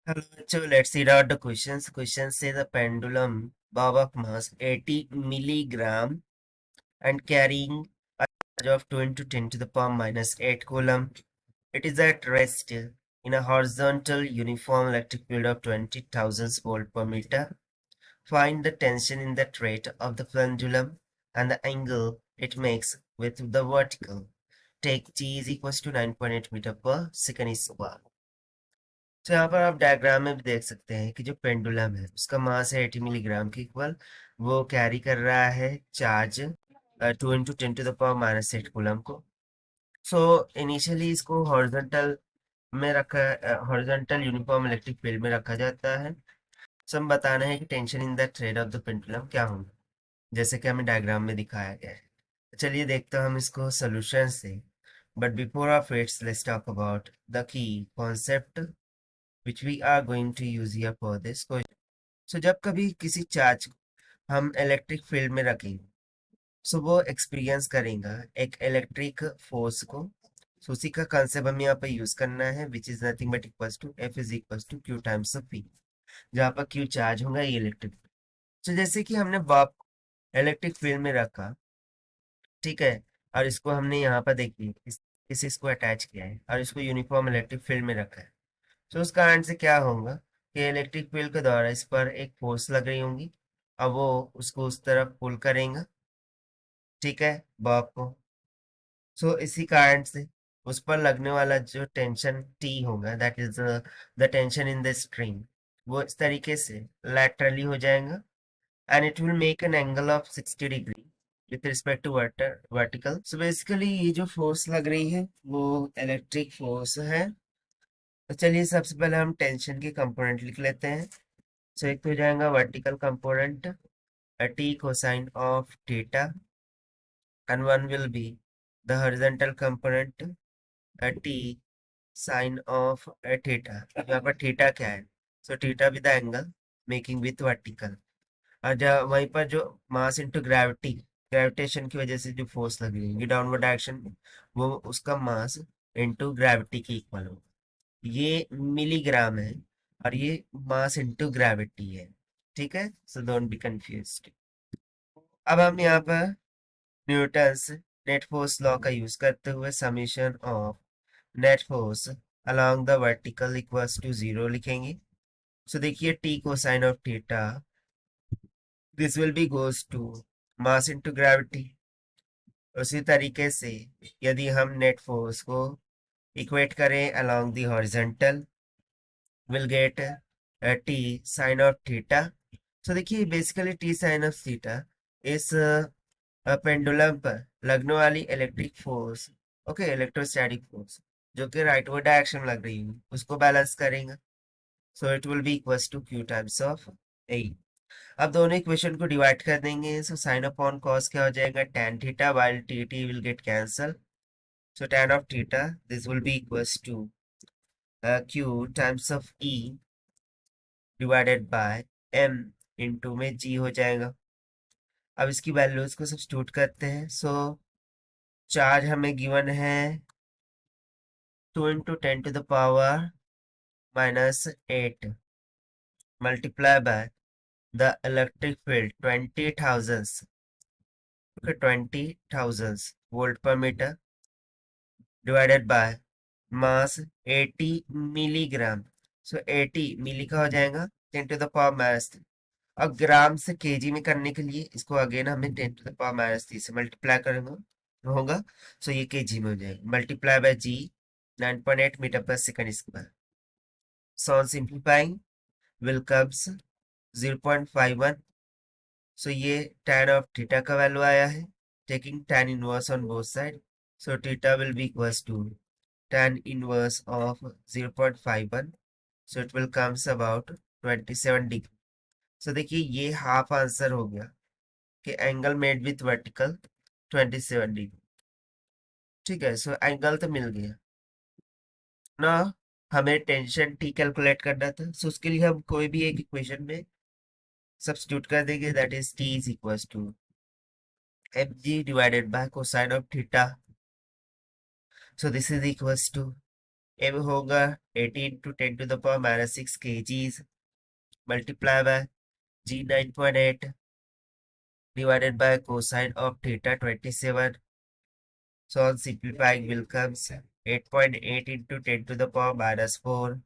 Hello, so let's read out the questions. Question says a pendulum bob of mass 80 milligram and carrying a charge of 2 into 10 to the power minus 8 coulomb. It is at rest in a horizontal uniform electric field of 20,000 volt per meter. Find the tension in the thread of the pendulum and the angle it makes with the vertical. Take T is equals to 9.8 meter per second square. तो यहाँ पर आप diagram में भी देख सकते हैं कि जो पेंडुलम है उसका मास है 80 मिलीग्राम के इक्वल। वो कैरी कर रहा है charge 2 into 10 to the power minus 8 coulomb को। सो इनिशियली इसको हॉरिजॉन्टल में रखा हॉरिजॉन्टल यूनिफॉर्म इलेक्ट्रिक फील्ड में रखा जाता है। सो हम बताना है कि tension in the thread of the pendulum क्या होगा, जैसे कि हमें डायग्राम में दिखाया गया है। चलिए देखते हैं हम इसको सोल्यूशन से। But before of its let's talk about the key concept which we are going to use here for this question. So जब कभी किसी चार्ज को हम इलेक्ट्रिक फील्ड में रखेंगे सो वो एक्सपीरियंस करेगा एक इलेक्ट्रिक फोर्स को। सो उसी का कंसेप्ट हमें यहाँ पे यूज करना है which is nothing but equals to F is equals to q times of P, जहाँ पर क्यू चार्ज होगा ये इलेक्ट्रिक। तो जैसे कि हमने बॉब इलेक्ट्रिक फील्ड में रखा, ठीक है, और इसको हमने यहाँ पर देखिए इसको अटैच किया है और इसको यूनिफॉर्म इलेक्ट्रिक फील्ड में रखा है। तो उस कारण से क्या होगा कि इलेक्ट्रिक फील्ड के द्वारा इस पर एक फोर्स लग रही होंगी और वो उसको उस तरफ पुल करेगा, ठीक है, बॉब को। सो इसी कारण से उस पर लगने वाला जो टेंशन टी होगा that is the tension in the string, वो इस तरीके से लैटरली हो जाएगा and it will make an angle of 60 degree with respect to vertical. So basically ये जो फोर्स लग रही है वो इलेक्ट्रिक फोर्स है। तो चलिए सबसे पहले हम टेंशन के कंपोनेंट लिख लेते हैं। सो एक तो हो जाएगा vertical component T cosine of theta and one will be the horizontal component T sine of theta. यहाँ पर थीटा क्या है, so theta with the angle making with vertical. और जब वहीं पर जो मास इनटू ग्रेविटी, ग्रेविटेशन की वजह से जो फोर्स लग रही है डाउनवर्ड डायरेक्शन में, वो उसका मास इनटू ग्रेविटी के इक्वल होगा। ये मिलीग्राम है और ये मास इनटू ग्रेविटी है, ठीक है, सो डोंट बी कंफ्यूज्ड। अब हम यहाँ पर न्यूटन्स नेट फोर्स लॉ का यूज करते हुए summation of net force along the vertical equals to 0 लिखेंगे। सो देखिए T cosine of theta this will be goes to mass into gravity. उसी तरीके से यदि हम नेट फोर्स को इक्वेट करें along the horizontal will get T sine of theta. तो देखिए basically T sine of theta इस पेंडुलम पर लगने वाली electric force, okay, electrostatic force जो कि राइटवर्ड डायरेक्शन में लग रही है उसको बैलेंस करेगा। So it will be equals to q times of a. अब दोनों इक्वेशन को डिवाइड कर देंगे। सो साइन अपॉन कॉस क्या हो जाएगा, tan theta, while T T will get cancel. So tan of theta this will be equals to q times of E divided by m into में g हो जाएगा। अब इसकी वैल्यूज को substitute करते हैं। सो चार्ज हमें गिवन है 2 into 10 to the power minus 8 multiplied by the electric field 20,000, okay, 20,000 volt per meter divided by mass 80 milligram। सो 80 मिली का हो जाएगा 10 to the power minus 3। अब ग्राम से केजी में करने के लिए इसको अगेन हमें 10 to the power minus 3 से मल्टीप्लाई करेंगे होगा। सो ये केजी में हो जाएगा multiply by g 9.8 metre per second square. So on simplifying will comes 0.51। So ये tan ऑफ थीटा का वैल्यू आया है, taking tan inverse on both side. So theta will be equals to tan inverse of 0.51। So it will comes about 27 degree. So देखिए ये half answer हो गया कि angle made with vertical 27 degree, ठीक है। सो एंगल तो मिल गया ना। हमें टेंशन टी कैलकुलेट करना था, सो उसके लिए हम कोई भी एक इक्वेशन में सब्स्टिट्यूट कर देंगे that is T is equals to m g divided by cosine of theta. So this is equals to a होगा 18 to 10 to the power minus 6 kgs multiplied by g 9.8 divided by cosine of theta 27. So on simplifying will comes 8.8 into 10 to the power minus 4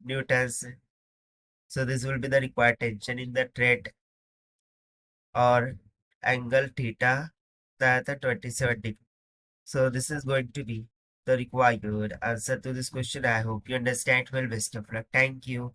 newtons. So this will be the required tension in the thread or angle theta, that the 27 degree. So this is going to be the required answer to this question. I hope you understand well. Best of luck. Thank you.